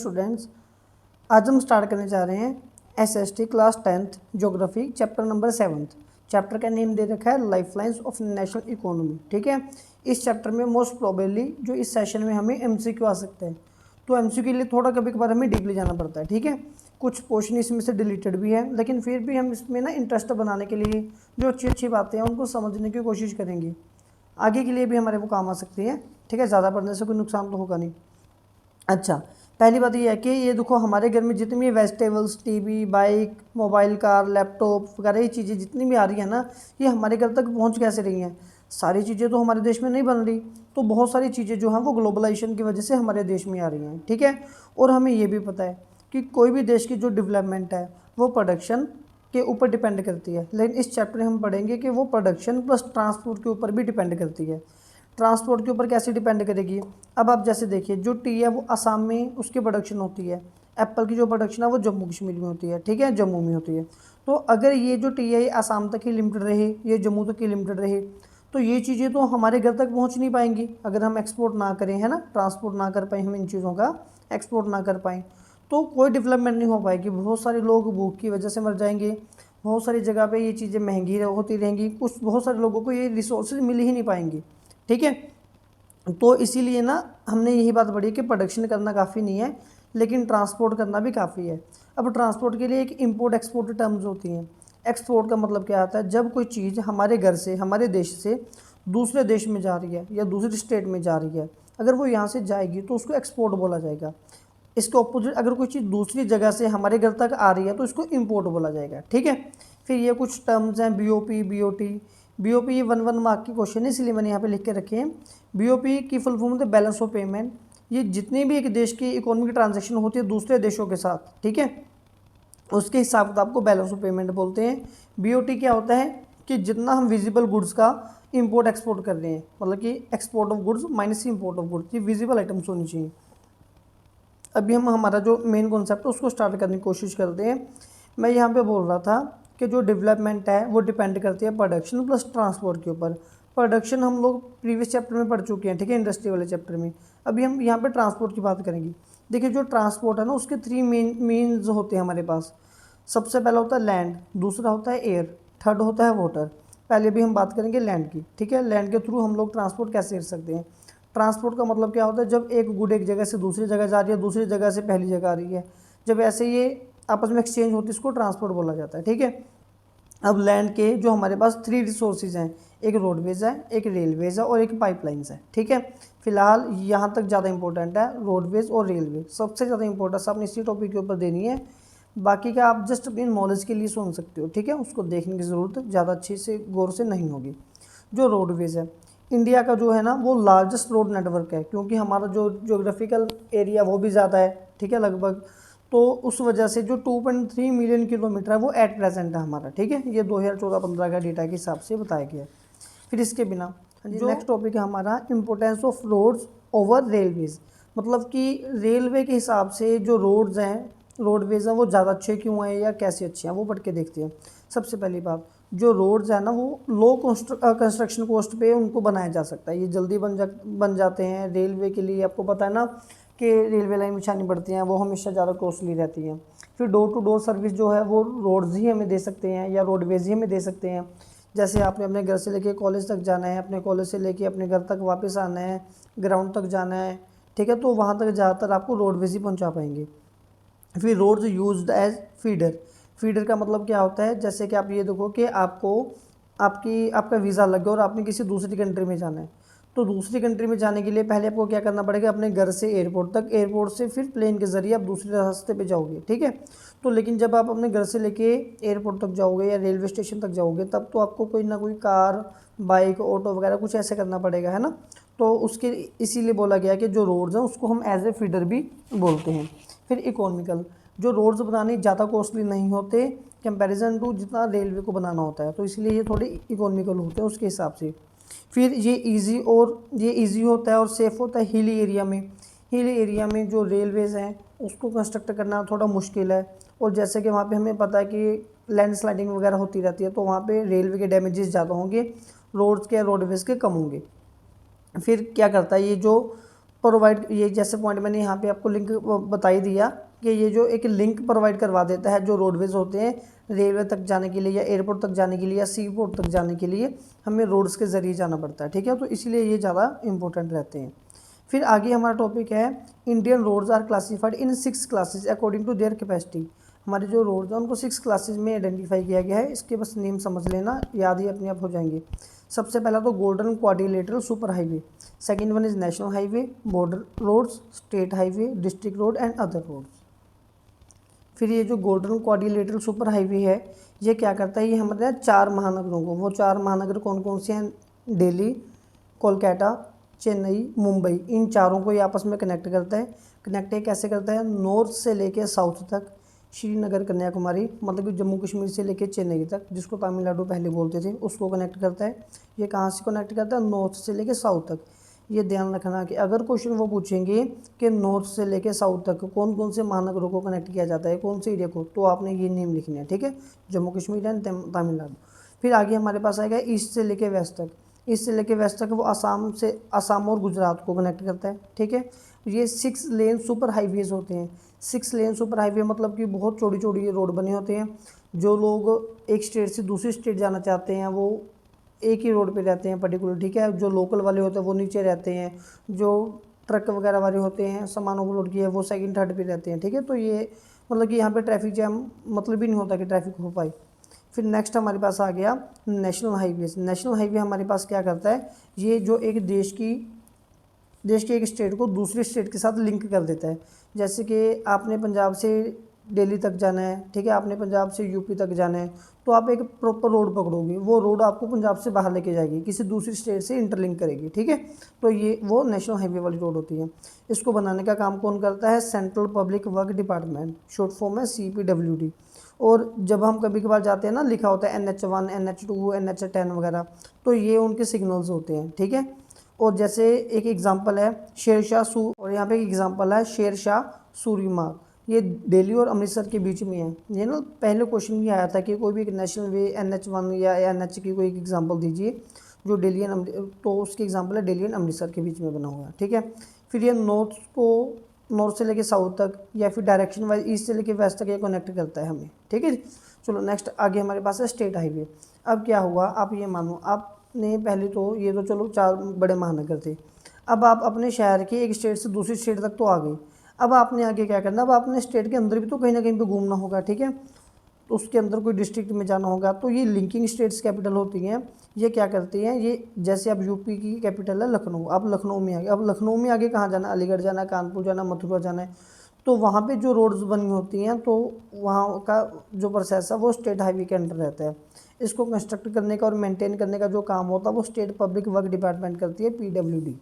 Students, आज हम start करने जा रहे हैं SST class 10th geography chapter number 7th। Chapter का नेम दे रखा है life lines of national economy. ठीक है, इस चैप्टर में मोस्ट प्रोबेबली जो इस सेशन में हमें एमसीक्यू आ सकते हैं, तो एमसीक्यू के लिए थोड़ा कभी कभार हमें डीपली जाना पड़ता है। ठीक है, कुछ पोर्शन इसमें से डिलीटेड भी है, लेकिन फिर भी हम इसमें ना इंटरेस्ट बनाने के लिए जो अच्छी अच्छी बातें हैं उनको समझने की कोशिश करेंगे, आगे के लिए भी हमारे वो काम आ सकती है। ठीक है, ज़्यादा पढ़ने से कोई नुकसान तो होगा नहीं। अच्छा, पहली बात ये है कि ये देखो हमारे घर में जितनी भी vegetables, TV, bike, mobile, car, laptop वगैरह ये चीज़ें जितनी भी आ रही है ना, ये हमारे घर तक पहुंच कैसे रही हैं? सारी चीज़ें तो हमारे देश में नहीं बन रही, तो बहुत सारी चीज़ें जो हैं वो ग्लोबलाइजेशन की वजह से हमारे देश में आ रही हैं। ठीक है, और हमें ये भी पता है कि कोई भी देश की जो डेवलपमेंट है वो प्रोडक्शन के ऊपर डिपेंड करती है, लेकिन इस चैप्टर में हम पढ़ेंगे कि वो प्रोडक्शन प्लस ट्रांसपोर्ट के ऊपर भी डिपेंड करती है। ट्रांसपोर्ट के ऊपर कैसे डिपेंड करेगी? अब आप जैसे देखिए, जो टी है वो असम में उसकी प्रोडक्शन होती है, एप्पल की जो प्रोडक्शन है वो जम्मू कश्मीर में होती है। ठीक है, जम्मू में होती है। तो अगर ये जो टी है ये असम तक ही लिमिटेड रहे, ये जम्मू तक ही लिमिटेड रहे, तो ये चीज़ें तो हमारे घर तक पहुंच नहीं पाएंगी अगर हम एक्सपोर्ट ना करें, है ना, ट्रांसपोर्ट ना कर पाए, हम इन चीज़ों का एक्सपोर्ट ना कर पाएँ तो कोई डेवलपमेंट नहीं हो पाएगी। बहुत सारे लोग भूख की वजह से मर जाएंगे, बहुत सारी जगह पे ये चीज़ें महंगी होती रहेंगी, कुछ बहुत सारे लोगों को ये रिसोर्सेज मिल ही नहीं पाएंगी। ठीक है, तो इसीलिए ना हमने यही बात पढ़ी कि प्रोडक्शन करना काफ़ी नहीं है, लेकिन ट्रांसपोर्ट करना भी काफ़ी है। अब ट्रांसपोर्ट के लिए एक इंपोर्ट एक्सपोर्ट टर्म्स होती हैं। एक्सपोर्ट का मतलब क्या आता है? जब कोई चीज़ हमारे घर से, हमारे देश से दूसरे देश में जा रही है या दूसरी स्टेट में जा रही है, अगर वो यहाँ से जाएगी तो उसको एक्सपोर्ट बोला जाएगा। इसके ऑपोजिट अगर कोई चीज़ दूसरी जगह से हमारे घर तक आ रही है तो इसको इंपोर्ट बोला जाएगा। ठीक है, फिर ये कुछ टर्म्स हैं, बीओपी, बीओटी। बीओपी ये 1 मार्क की क्वेश्चन है, इसलिए मैंने यहाँ पे लिख के रखे हैं। बीओपी की फुल फॉर्म होती है बैलेंस ऑफ पेमेंट। ये जितनी भी एक देश की इकोनॉमिक ट्रांजैक्शन होती है दूसरे देशों के साथ, ठीक है, उसके हिसाब किताब को बैलेंस ऑफ पेमेंट बोलते हैं। बीओटी क्या होता है कि जितना हम विजिबल गुड्स का इंपोर्ट एक्सपोर्ट कर रहे हैं, मतलब कि export of goods minus import of goods, ये विजिबल आइटम्स होनी चाहिए। अभी हम हमारा जो मेन कॉन्सेप्ट है उसको स्टार्ट करने की कोशिश करते हैं। मैं यहाँ पे बोल रहा था कि जो डेवलपमेंट है वो डिपेंड करती है प्रोडक्शन प्लस ट्रांसपोर्ट के ऊपर। प्रोडक्शन हम लोग प्रीवियस चैप्टर में पढ़ चुके हैं, ठीक है, इंडस्ट्री वाले चैप्टर में। अभी हम यहाँ पे ट्रांसपोर्ट की बात करेंगे। देखिए, जो ट्रांसपोर्ट है ना उसके 3 मीन्स होते हैं हमारे पास। सबसे पहला होता है लैंड, दूसरा होता है एयर, थर्ड होता है वाटर। पहले भी हम बात करेंगे लैंड की। ठीक है, लैंड के थ्रू हम लोग ट्रांसपोर्ट कैसे कर सकते हैं? ट्रांसपोर्ट का मतलब क्या होता है? जब एक गुड एक जगह से दूसरी जगह जा रही है, दूसरी जगह से पहली जगह आ रही है, जब ऐसे ये आपस में एक्सचेंज होती है, इसको ट्रांसपोर्ट बोला जाता है। ठीक है, अब लैंड के जो हमारे पास 3 रिसोर्सेज हैं, एक रोडवेज है, एक रेलवेज है और एक पाइपलाइंस है। ठीक है, फिलहाल यहाँ तक ज़्यादा इंपॉर्टेंट है रोडवेज और रेलवे, सबसे ज़्यादा इंपॉर्टेंस आपने इसी टॉपिक के ऊपर देनी है। बाकी का आप जस्ट अपनी नॉलेज के लिए सुन सकते हो। ठीक है, उसको देखने की ज़रूरत ज़्यादा अच्छे से गौर से नहीं होगी। जो रोडवेज है, इंडिया का जो है ना वो लार्जेस्ट रोड नेटवर्क है, क्योंकि हमारा जो ज्योग्राफिकल एरिया वो भी ज़्यादा है। ठीक है, लगभग, तो उस वजह से जो 2.3 मिलियन किलोमीटर है वो एट प्रेजेंट है हमारा। ठीक है, ये 2014-15 का डेटा के हिसाब से बताया गया है। फिर इसके बिना जो नेक्स्ट टॉपिक है हमारा importance of roads over railways, मतलब कि रेलवे के हिसाब से जो रोड्स हैं, रोडवेज हैं, वो ज़्यादा अच्छे क्यों हैं या कैसे अच्छे हैं, वो पढ़ के देखते हैं। सबसे पहली बात, जो रोड्स है ना वो लो कंस्ट्रक्शन कॉस्ट पे उनको बनाया जा सकता है, ये जल्दी बन जाते हैं। रेलवे के लिए आपको पता है ना कि रेलवे लाइन बिछानी पड़ती हैं, वो हमेशा ज़्यादा कॉस्टली रहती हैं। फिर डोर टू डोर सर्विस जो है वो रोड्स ही हमें दे सकते हैं या रोडवेज ही हमें दे सकते हैं। जैसे आपने अपने घर से लेके कॉलेज तक जाना है, अपने कॉलेज से लेके अपने घर तक वापस आना है, ग्राउंड तक जाना है, ठीक है, तो वहाँ तक ज़्यादातर आपको रोडवेज ही पहुँचा पाएंगे। फिर roads used as feeder. Feeder का मतलब क्या होता है? जैसे कि आप ये देखो कि आपका वीज़ा लग गया और आपने किसी दूसरी कंट्री में जाना है, तो दूसरी कंट्री में जाने के लिए पहले आपको क्या करना पड़ेगा? अपने घर से एयरपोर्ट तक, एयरपोर्ट से फिर प्लेन के ज़रिए आप दूसरे रास्ते पे जाओगे। ठीक है, तो लेकिन जब आप अपने घर से लेके एयरपोर्ट तक जाओगे या रेलवे स्टेशन तक जाओगे, तब तो आपको कोई ना कोई कार, बाइक, ऑटो वगैरह कुछ ऐसे करना पड़ेगा, है ना। तो उसके इसीलिए बोला गया कि जो रोड्स हैं उसको हम एज ए फीडर भी बोलते हैं। फिर इकोनॉमिकल, जो रोड्स बनाने ज़्यादा कॉस्टली नहीं होते कंपैरिजन टू जितना रेलवे को बनाना होता है, तो इसलिए ये थोड़े इकोनॉमिकल होते हैं उसके हिसाब से। फिर ये इजी होता है और सेफ़ होता है हिली एरिया में। हिली एरिया में जो रेलवेज़ हैं उसको कंस्ट्रक्ट करना थोड़ा मुश्किल है, और जैसे कि वहाँ पे हमें पता है कि लैंडस्लाइडिंग वगैरह होती रहती है, तो वहाँ पे रेलवे के डैमेजेस ज़्यादा होंगे, रोड्स के रोडवेज़ के कम होंगे। फिर क्या करता है ये जो प्रोवाइड, ये जैसे पॉइंट मैंने यहाँ पे आपको लिंक बता ही दिया कि ये जो एक लिंक प्रोवाइड करवा देता है, जो रोडवेज होते हैं रेलवे तक जाने के लिए या एयरपोर्ट तक जाने के लिए या सी पोर्ट तक जाने के लिए हमें रोड्स के ज़रिए जाना पड़ता है, ठीक है। तो इसलिए ये ज़्यादा इंपॉर्टेंट रहते हैं। फिर आगे हमारा टॉपिक है Indian roads are classified in 6 classes according to their capacity. हमारे जो रोड्स हैं उनको 6 क्लासेज में आइडेंटिफाई किया गया है। इसके बस नेम समझ लेना, याद ही अपने आप हो जाएंगे। सबसे पहला तो golden quadrilateral super highway, second one is national highway, border roads, state highway, district road and other roads. फिर ये जो गोल्डन क्वाड्रिलेटरल सुपर हाईवे है ये क्या करता है, ये हमारे यहाँ 4 महानगरों को, वो 4 महानगर कौन कौन से हैं, दिल्ली, कोलकाता, चेन्नई, मुंबई, इन चारों को ये आपस में कनेक्ट करता है। कनेक्ट ये कैसे करता है, नॉर्थ से लेके साउथ तक, श्रीनगर कन्याकुमारी मतलब कि जम्मू कश्मीर से लेके चेन्नई तक, जिसको तमिलनाडु पहले बोलते थे, उसको कनेक्ट करता है। ये कहाँ से कनेक्ट करता है, नॉर्थ से लेके साउथ तक। ये ध्यान रखना कि अगर क्वेश्चन वो पूछेंगे कि नॉर्थ से लेके साउथ तक कौन कौन से महानगरों को कनेक्ट किया जाता है, कौन से एरिया को, तो आपने ये नेम लिखना है, ठीक है, जम्मू कश्मीर एंड तमिलनाडु। फिर आगे हमारे पास आएगा ईस्ट से लेके वेस्ट तक। ईस्ट से लेके वेस्ट तक वो आसाम और गुजरात को कनेक्ट करता है, ठीक है। ये 6 लेन सुपर हाईवेज होते हैं। 6 लेन सुपर हाईवे मतलब कि बहुत चौड़ी चौड़ी रोड बने होते हैं। जो लोग एक स्टेट से दूसरी स्टेट जाना चाहते हैं वो एक ही रोड पे रहते हैं पर्टिकुलर, ठीक है। जो लोकल वाले होते हैं वो नीचे रहते हैं, जो ट्रक वगैरह वाले होते हैं सामानों को लोड किया है वो सेकंड थर्ड पे रहते हैं, ठीक है। तो ये मतलब कि यहाँ पे ट्रैफिक जैम मतलब ही नहीं होता कि ट्रैफिक हो पाए। फिर नेक्स्ट हमारे पास आ गया नेशनल हाईवेज। नेशनल हाईवे हमारे पास क्या करता है, ये जो एक देश की एक स्टेट को दूसरी स्टेट के साथ लिंक कर देता है। जैसे कि आपने पंजाब से दिल्ली तक जाना है, ठीक है, आपने पंजाब से यूपी तक जाना है, तो आप एक प्रॉपर रोड पकड़ोगे, वो रोड आपको पंजाब से बाहर लेके जाएगी, किसी दूसरी स्टेट से इंटरलिंक करेगी, ठीक है। तो ये वो नेशनल हाईवे वाली रोड होती है। इसको बनाने का काम कौन करता है, central public work department, short form है CPWD। और जब हम कभी कभार जाते हैं ना, लिखा होता है NH1, NH2, NH10 वगैरह, तो ये उनके सिग्नल्स होते हैं, ठीक है। और जैसे एक एग्जांपल है और यहाँ पे एक एग्जांपल है शेरशाह सूरी मार्ग, ये दिल्ली और अमृतसर के बीच में है। ये ना पहले क्वेश्चन भी आया था कि कोई भी एक नेशनल वे NH1 या NH की कोई एक एग्जांपल दीजिए जो दिल्ली एंड तो उसकी एग्जांपल है दिल्ली एंड अमृतसर के बीच में बना हुआ है, ठीक है। फिर ये नॉर्थ से लेके साउथ तक या फिर डायरेक्शन वाइज ईस्ट से लेके वेस्ट तक ये कनेक्ट करता है हमें, ठीक है। चलो नेक्स्ट आगे हमारे पास है स्टेट हाईवे। अब क्या हुआ, आप ये मानो आपने पहले तो ये तो चलो 4 बड़े महानगर थे, अब आप अपने शहर के एक स्टेट से दूसरी स्टेट तक तो आ गए। अब आपने आगे क्या करना, अब आपने स्टेट के अंदर भी तो कहीं ना कहीं पे घूमना होगा, ठीक है। तो उसके अंदर कोई डिस्ट्रिक्ट में जाना होगा, तो ये लिंकिंग स्टेट्स कैपिटल होती हैं। ये क्या करती हैं, ये जैसे अब यूपी की कैपिटल है लखनऊ, अब लखनऊ में आगे, अब लखनऊ में आगे कहाँ जाना, अलीगढ़ जाना, कानपुर जाना, मथुरा जाना है, तो वहाँ पे जो रोड्स बनी होती हैं तो वहाँ का जो प्रोसेस है वो स्टेट हाईवे के अंडर रहता है। इसको कंस्ट्रक्ट करने का और मेंटेन करने का जो काम होता है वो स्टेट पब्लिक वर्क डिपार्टमेंट करती है, PWD।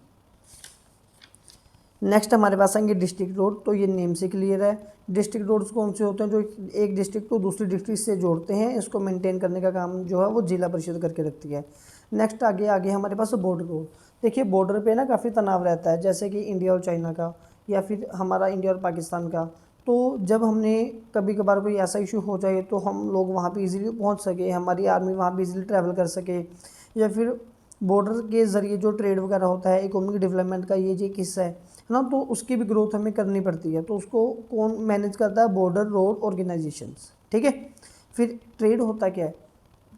नेक्स्ट हमारे पास आएंगे डिस्ट्रिक्ट रोड। तो ये नेम से क्लियर है, डिस्ट्रिक्ट रोड्स कौन से होते हैं, जो एक डिस्ट्रिक्ट को दूसरी डिस्ट्रिक्ट से जोड़ते हैं। इसको मेंटेन करने का काम जो है वो जिला परिषद करके रखती है। नेक्स्ट आगे हमारे पास बॉर्डर रोड। देखिए बॉर्डर पे ना काफ़ी तनाव रहता है, जैसे कि इंडिया और चाइना का या फिर हमारा इंडिया और पाकिस्तान का। तो जब हमने कभी कभार कोई ऐसा इशू हो जाए तो हम लोग वहाँ पे इजीली पहुँच सके, हमारी आर्मी वहाँ पे इजीली ट्रैवल कर सके, या फिर बॉर्डर के ज़रिए जो ट्रेड वगैरह होता है, इकोनॉमिक डेवलपमेंट का ये एक हिस्सा है ना, तो उसकी भी ग्रोथ हमें करनी पड़ती है। तो उसको कौन मैनेज करता है, बॉर्डर रोड ऑर्गेनाइजेशंस, ठीक है। फिर ट्रेड होता क्या है,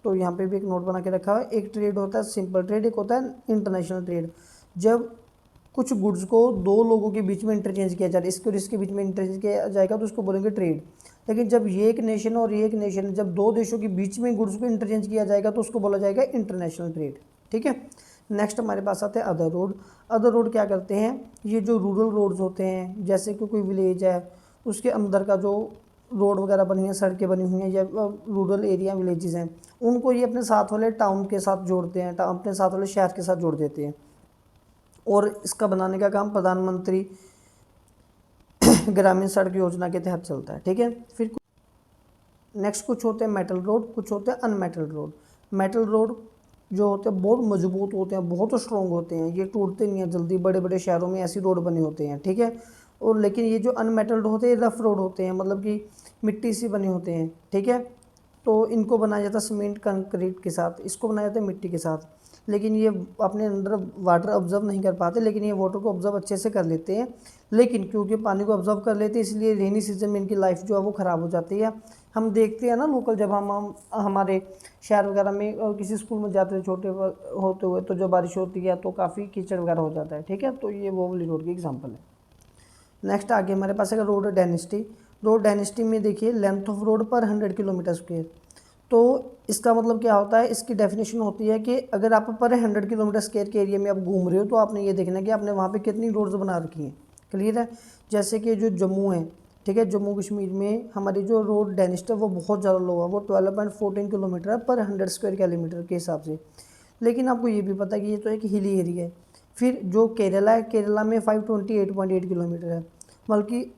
तो यहाँ पे भी एक नोट बना के रखा है। एक ट्रेड होता है सिंपल ट्रेड, एक होता है इंटरनेशनल ट्रेड। जब कुछ गुड्स को 2 लोगों के बीच में इंटरचेंज किया जाए, इसके और इसके बीच में इंटरचेंज किया जाएगा तो उसको बोलेंगे ट्रेड। लेकिन जब ये एक नेशन और ये एक नेशन, जब 2 देशों के बीच में गुड्स को इंटरचेंज किया जाएगा तो उसको बोला जाएगा इंटरनेशनल ट्रेड, ठीक है। नेक्स्ट हमारे पास आते हैं अदर रोड। अदर रोड क्या करते हैं, ये जो रूरल रोड्स होते हैं, जैसे कि कोई विलेज है उसके अंदर का जो रोड वगैरह बनी है, सड़कें बनी हुई हैं, या रूरल एरिया विलेजेस हैं, उनको ये अपने साथ वाले टाउन के साथ जोड़ते हैं, अपने साथ वाले शहर के साथ जोड़ देते हैं। और इसका बनाने का काम प्रधानमंत्री ग्रामीण सड़क योजना के तहत चलता है, ठीक है। फिर नेक्स्ट कुछ होते हैं मेटल रोड, कुछ होते हैं अनमेटल रोड। मेटल रोड जो होते हैं बहुत मजबूत होते हैं, बहुत स्ट्रॉन्ग होते हैं, ये टूटते नहीं हैं जल्दी। बड़े बड़े शहरों में ऐसी रोड बने होते हैं, ठीक है। और लेकिन ये जो अनमेटल्ड होते हैं रफ रोड होते हैं, मतलब कि मिट्टी से बने होते हैं, ठीक है। तो इनको बनाया जाता है सीमेंट कंक्रीट के साथ, इसको बनाया जाता है मिट्टी के साथ। लेकिन ये अपने अंदर वाटर ऑब्जर्व नहीं कर पाते, लेकिन ये वाटर को ऑब्जर्व अच्छे से कर लेते हैं। लेकिन क्योंकि पानी को ऑब्जर्व कर लेते हैं इसलिए रेनी सीजन में इनकी लाइफ जो है वो ख़राब हो जाती है। हम देखते हैं ना लोकल, जब हम हमारे शहर वगैरह में किसी स्कूल में जाते हैं छोटे होते हुए, तो जो बारिश होती है तो काफ़ी कीचड़ वगैरह हो जाता है, ठीक है। तो ये वो वाली रोड की एग्जाम्पल है। नेक्स्ट आगे हमारे पास है रोड डेंसिटी। रोड डेंसिटी में देखिए लेंथ ऑफ रोड पर 100 किलोमीटर स्क्वायर। तो इसका मतलब क्या होता है, इसकी डेफिनेशन होती है कि अगर आप पर 100 किलोमीटर स्क्वायर के एरिया में आप घूम रहे हो तो आपने ये देखना है कि आपने वहाँ पे कितनी रोड्स बना रखी हैं। क्लियर है। जैसे कि जो जम्मू है, ठीक है, जम्मू कश्मीर में हमारी जो रोड डेंसिटी है वो बहुत ज़्यादा लो है, वो 12.14 किलोमीटर है पर 100 स्क्वायर किलोमीटर के हिसाब से। लेकिन आपको ये भी पता है कि ये तो एक हिली एरिया है। फिर जो केरला है, केरला में 528.8 किलोमीटर है, बल्कि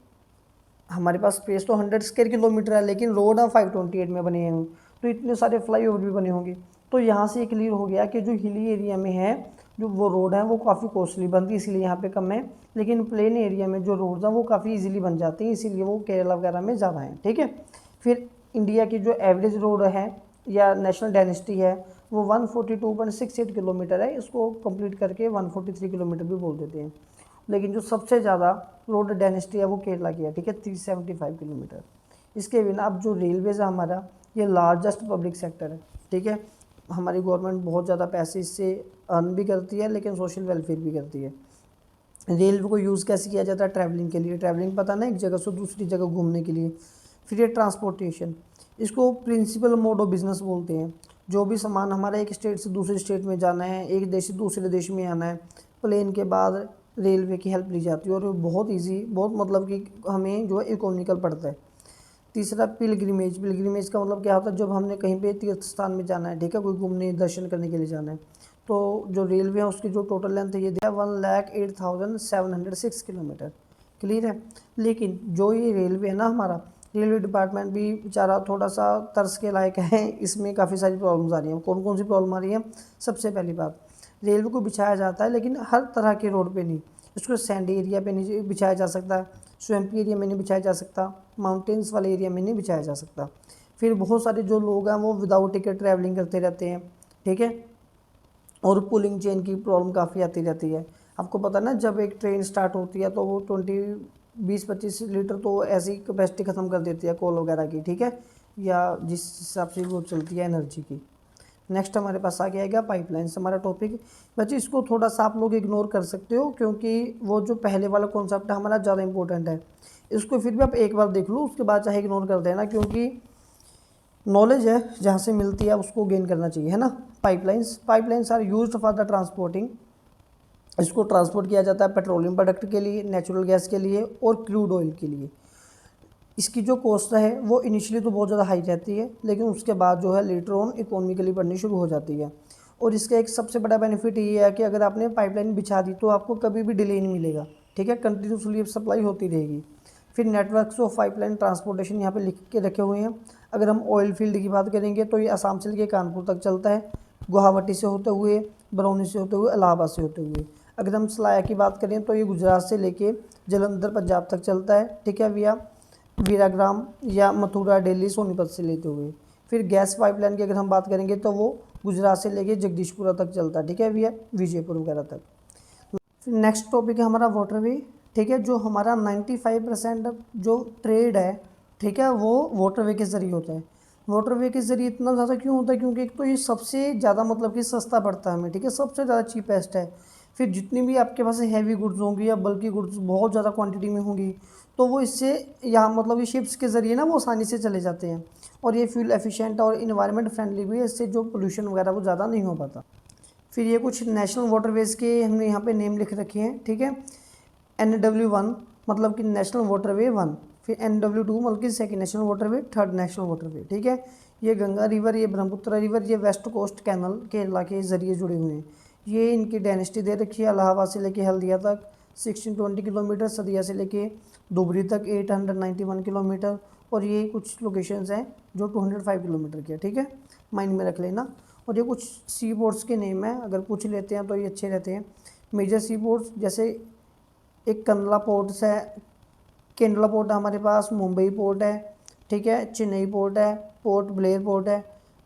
हमारे पास स्पेस तो 100 स्क्वायर किलोमीटर है लेकिन रोड हम 528 में बने हैं, तो इतने सारे फ्लाईओवर भी बने होंगे। तो यहाँ से क्लियर हो गया कि जो हिली एरिया में है जो वो रोड है वो काफ़ी कॉस्टली बनती है, इसलिए यहाँ पे कम है। लेकिन प्लेन एरिया में जो रोड्स हैं वो काफ़ी इजीली बन जाती हैं, इसीलिए वो केरला वगैरह में ज़्यादा हैं, ठीक है। फिर इंडिया की जो एवरेज रोड है या नेशनल डेंसिटी है वो 142.68 किलोमीटर है, इसको कंप्लीट करके 143 किलोमीटर भी बोल देते हैं। लेकिन जो सबसे ज़्यादा रोड डेंसिटी है वो केरला की है, ठीक है, 375 किलोमीटर। इसके बिना अब जो रेलवेज़ है हमारा, ये लार्जेस्ट पब्लिक सेक्टर है, ठीक है। हमारी गवर्नमेंट बहुत ज़्यादा पैसे इससे अर्न भी करती है लेकिन सोशल वेलफेयर भी करती है। रेलवे को यूज़ कैसे किया जाता है, ट्रैवलिंग के लिए, ट्रैवलिंग पता ना, एक जगह से दूसरी जगह घूमने के लिए। फिर ये ट्रांसपोर्टेशन, इसको प्रिंसिपल मोड ऑफ बिजनेस बोलते हैं। जो भी सामान हमारा एक स्टेट से दूसरे स्टेट में जाना है, एक देश से दूसरे देश में आना है, प्लेन के बाद रेलवे की हेल्प ली जाती है और बहुत ईजी, बहुत मतलब कि हमें जो है इकोनॉमिकल पड़ता है। तीसरा पिलग्रिमेज। पिलग्रिमेज का मतलब क्या होता है, जब हमने कहीं पे तीर्थ स्थान में जाना है, ठीक है, कोई घूमने दर्शन करने के लिए जाना है, तो जो रेलवे है उसकी जो टोटल लेंथ है ये दिया 1,08,706 किलोमीटर। क्लियर है। लेकिन जो ये रेलवे है ना हमारा, रेलवे डिपार्टमेंट भी बेचारा थोड़ा सा तरस के लायक है, इसमें काफ़ी सारी प्रॉब्लम्स आ रही हैं। कौन कौन सी प्रॉब्लम आ रही है, सबसे पहली बात, रेलवे को बिछाया जाता है लेकिन हर तरह के रोड पे नहीं, इसको सैंडी एरिया पे नहीं बिछाया जा सकता, स्वैम्पी एरिया में नहीं बिछाया जा सकता, माउंटेन्स वाले एरिया में नहीं बिछाया जा सकता। फिर बहुत सारे जो लोग हैं वो विदाउट टिकट ट्रैवलिंग करते रहते हैं, ठीक है, और पुलिंग चेन की प्रॉब्लम काफ़ी आती रहती है। आपको पता है ना, जब एक ट्रेन स्टार्ट होती है तो वो 20-25 लीटर तो ऐसी कैपेसिटी ख़त्म कर देती है कोल वगैरह की, ठीक है, या जिस हिसाब से वो चलती है एनर्जी की। नेक्स्ट हमारे पास आ गया पाइपलाइंस, हमारा टॉपिक। बच्चे इसको थोड़ा सा आप लोग इग्नोर कर सकते हो क्योंकि वो जो पहले वाला कॉन्सेप्ट है हमारा ज़्यादा इंपॉर्टेंट है। इसको फिर भी आप एक बार देख लो, उसके बाद चाहे इग्नोर कर देना, क्योंकि नॉलेज है जहाँ से मिलती है उसको गेन करना चाहिए, है ना। Pipelines are used for the transporting. इसको ट्रांसपोर्ट किया जाता है पेट्रोलियम प्रोडक्ट के लिए, नेचुरल गैस के लिए और क्रूड ऑयल के लिए। इसकी जो कॉस्ट है वो इनिशियली तो बहुत ज़्यादा हाई रहती है लेकिन उसके बाद जो है लेटर ऑन इकोनॉमिकली बढ़नी शुरू हो जाती है। और इसका एक सबसे बड़ा बेनिफिट ये है कि अगर आपने पाइपलाइन बिछा दी तो आपको कभी भी डिले नहीं मिलेगा, ठीक है, कंटिन्यूसली सप्लाई होती रहेगी। फिर नेटवर्क्स ऑफ पाइपलाइन ट्रांसपोर्टेशन यहाँ पे लिख के रखे हुए हैं। अगर हम ऑयल फील्ड की बात करेंगे तो ये असम से लेकर कानपुर तक चलता है, गुवाहाटी से होते हुए, बरौनी से होते हुए, इलाहाबाद से होते हुए। अगर हम सलाया की बात करें तो ये गुजरात से लेके जलंधर पंजाब तक चलता है, ठीक है, विया वीराग्राम या मथुरा दिल्ली सोनीपत से लेते हुए। फिर गैस पाइपलाइन की अगर हम बात करेंगे तो वो गुजरात से लेके जगदीशपुरा तक चलता है, ठीक है भैया, विजयपुर वगैरह तक। फिर नेक्स्ट टॉपिक है हमारा वाटरवे, ठीक है, जो हमारा 95% जो ट्रेड है, ठीक है, वो वाटरवे के ज़रिए होता है। वाटरवे के ज़रिए इतना ज़्यादा क्यों होता है, क्योंकि एक तो ये सबसे ज़्यादा मतलब कि सस्ता पड़ता है हमें, ठीक है, सबसे ज़्यादा चीपेस्ट है। फिर जितनी भी आपके पास हैवी गुड्स होंगी या बल्कि गुड्स बहुत ज़्यादा क्वांटिटी में होंगी तो वो इससे यहाँ मतलब ये शिप्स के ज़रिए ना वो आसानी से चले जाते हैं। और ये फ्यूल एफिशिएंट और इन्वायरमेंट फ्रेंडली भी है, इससे जो पोल्यूशन वगैरह वो ज़्यादा नहीं हो पाता। फिर ये कुछ नेशनल वाटरवेज़ के हमने यहाँ पे नेम लिख रखे हैं, ठीक है। NW1 मतलब कि नेशनल वाटरवे 1, फिर NW2 मतलब कि second national waterway, third national waterway, ठीक है। ये गंगा रिवर, ये ब्रह्मपुत्र रिवर, ये वेस्ट कोस्ट कैनल केरला के ज़रिए जुड़े हुए हैं। ये इनकी डेंसिटी दे रखी है, इलाहाबाद से लेके हल्दिया तक 1620 किलोमीटर, सदिया से लेके धुबरी तक 891 किलोमीटर, और ये कुछ लोकेशंस हैं जो 205 किलोमीटर की है, ठीक है, माइंड में रख लेना। और ये कुछ सी पोर्ट्स के नेम हैं, अगर पूछ लेते हैं तो ये अच्छे रहते हैं। मेजर सी पोर्ट्स जैसे एक कंडला पोर्ट्स है, केंडला पोर्ट है हमारे पास, मुंबई पोर्ट है, ठीक है, चेन्नई पोर्ट है, पोर्ट ब्लेयर पोर्ट है,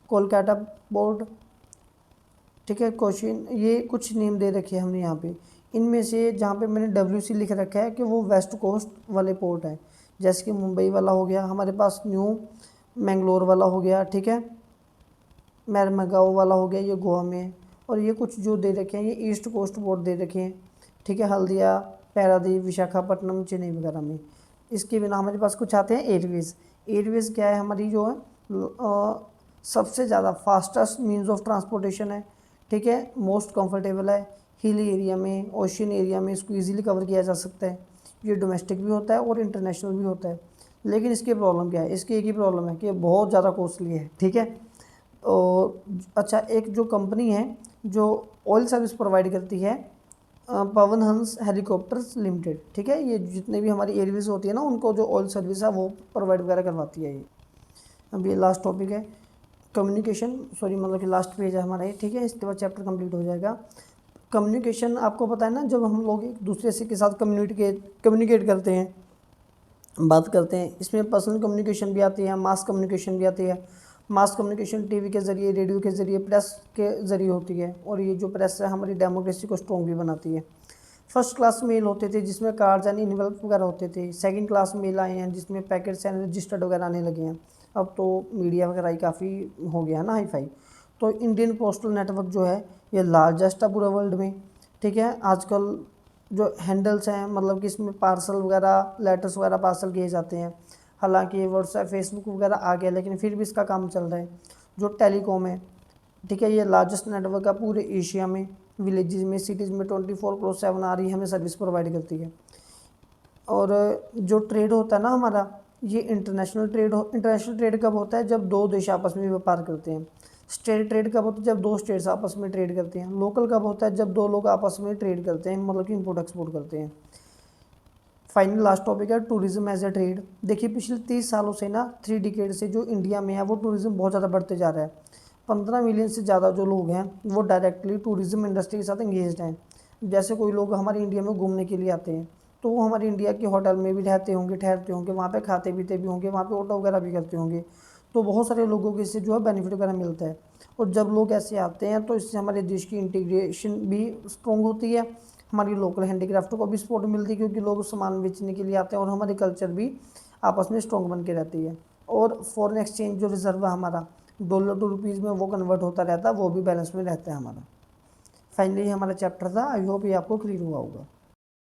कोलकाता पोर्ट, ठीक है। क्वेश्चन ये कुछ नेम दे रखे हैं हमने यहाँ पे, इनमें से जहाँ पे मैंने WC लिख रखा है कि वो वेस्ट कोस्ट वाले पोर्ट है, जैसे कि मुंबई वाला हो गया, हमारे पास न्यू मैंगलोर वाला हो गया, ठीक है, मैरमगाओ वाला हो गया, ये गोवा में है। और ये कुछ जो दे रखे हैं ये ईस्ट कोस्ट पोर्ट दे रखे हैं, ठीक है, हल्दिया, पारादीप, विशाखापट्टनम, चेन्नई वगैरह में। इसके बिना हमारे पास कुछ आते हैं एयरवेज़। एयरवेज़ क्या है, हमारी जो है सबसे ज़्यादा फास्टेस्ट मीन्स ऑफ ट्रांसपोर्टेशन है, ठीक है, मोस्ट कंफर्टेबल है, हिल एरिया में, ओशियन एरिया में इसको इजीली कवर किया जा सकता है। ये डोमेस्टिक भी होता है और इंटरनेशनल भी होता है। लेकिन इसकी प्रॉब्लम क्या है, इसकी एक ही प्रॉब्लम है कि बहुत ज़्यादा कॉस्टली है, ठीक है। और अच्छा, एक जो कंपनी है जो ऑयल सर्विस प्रोवाइड करती है, पवन हंस हेलीकॉप्टर्स लिमिटेड, ठीक है, ये जितने भी हमारी एयरवेज होती है ना उनको जो ऑयल सर्विस है वो प्रोवाइड वगैरह करवाती है ये। अब ये लास्ट टॉपिक है कम्युनिकेशन, सॉरी मतलब कि लास्ट पेज है हमारा ये, ठीक है, इसके बाद चैप्टर कंप्लीट हो जाएगा। कम्युनिकेशन आपको पता है ना, जब हम लोग एक दूसरे से के साथ कम्युनिकेट करते हैं, बात करते हैं, इसमें पर्सनल कम्युनिकेशन भी आती है, मास कम्युनिकेशन भी आती है। मास कम्युनिकेशन टीवी के ज़रिए, रेडियो के ज़रिए, प्रेस के ज़रिए होती है, और ये जो प्रेस है हमारी डेमोक्रेसी को स्ट्रॉन्ग भी बनाती है। फर्स्ट क्लास मेल होते थे जिसमें कार्ड्स एंड इन्वेलप वगैरह होते थे। सेकंड क्लास मेल आए हैं जिसमें पैकेट्स एंड रजिस्टर्ड वगैरह आने लगे हैं। अब तो मीडिया वगैरह ही काफ़ी हो गया है ना, हाई फाई। तो इंडियन पोस्टल नेटवर्क जो है ये लार्जेस्ट है पूरे वर्ल्ड में, ठीक है। आजकल जो हैंडल्स हैं, मतलब कि इसमें पार्सल वगैरह, लेटर्स वगैरह पार्सल किए जाते हैं। हालांकि व्हाट्सएप, फेसबुक वगैरह आ गया, लेकिन फिर भी इसका काम चल रहा है। जो टेलीकॉम है, ठीक है, ये लार्जेस्ट नेटवर्क है पूरे एशिया में। विलेजेस में, सिटीज़ में 24/7 आ रही हमें सर्विस प्रोवाइड करती है। और जो ट्रेड होता है ना हमारा, ये इंटरनेशनल ट्रेड कब होता है, जब दो देश आपस में व्यापार करते हैं। स्टेट ट्रेड कब होता है, जब दो स्टेट्स आपस में ट्रेड करते हैं। लोकल कब होता है, जब दो लोग आपस में ट्रेड करते हैं, मतलब कि इंपोर्ट एक्सपोर्ट करते हैं। फाइनल लास्ट टॉपिक है टूरिज्म एज ए ट्रेड। देखिए पिछले 30 सालों से ना, 3 डिकेड से जो इंडिया में है वो टूरिज्म बहुत ज़्यादा बढ़ते जा रहा है। 15 मिलियन से ज़्यादा जो लोग हैं वो डायरेक्टली टूरिज्म इंडस्ट्री के साथ एंगेज्ड हैं। जैसे कोई लोग हमारे इंडिया में घूमने के लिए आते हैं तो वो हमारे इंडिया के होटल में भी रहते होंगे, ठहरते होंगे, वहाँ पे खाते पीते भी होंगे, वहाँ पे ऑटो वगैरह भी करते होंगे। तो बहुत सारे लोगों को इससे जो है बेनिफिट वगैरह मिलता है। और जब लोग ऐसे आते हैं तो इससे हमारे देश की इंटीग्रेशन भी स्ट्रॉन्ग होती है, हमारी लोकल हैंडीक्राफ्ट को भी सपोर्ट मिलती है, क्योंकि लोग सामान बेचने के लिए आते हैं, और हमारी कल्चर भी आपस में स्ट्रॉन्ग बन के रहती है। और फॉरेन एक्सचेंज जो रिजर्व है हमारा डॉलर टू रुपीज़ में वो कन्वर्ट होता रहता है, वो भी बैलेंस में रहता है हमारा। फाइनली हमारा चैप्टर था, आई होप ये आपको क्लियर हुआ होगा।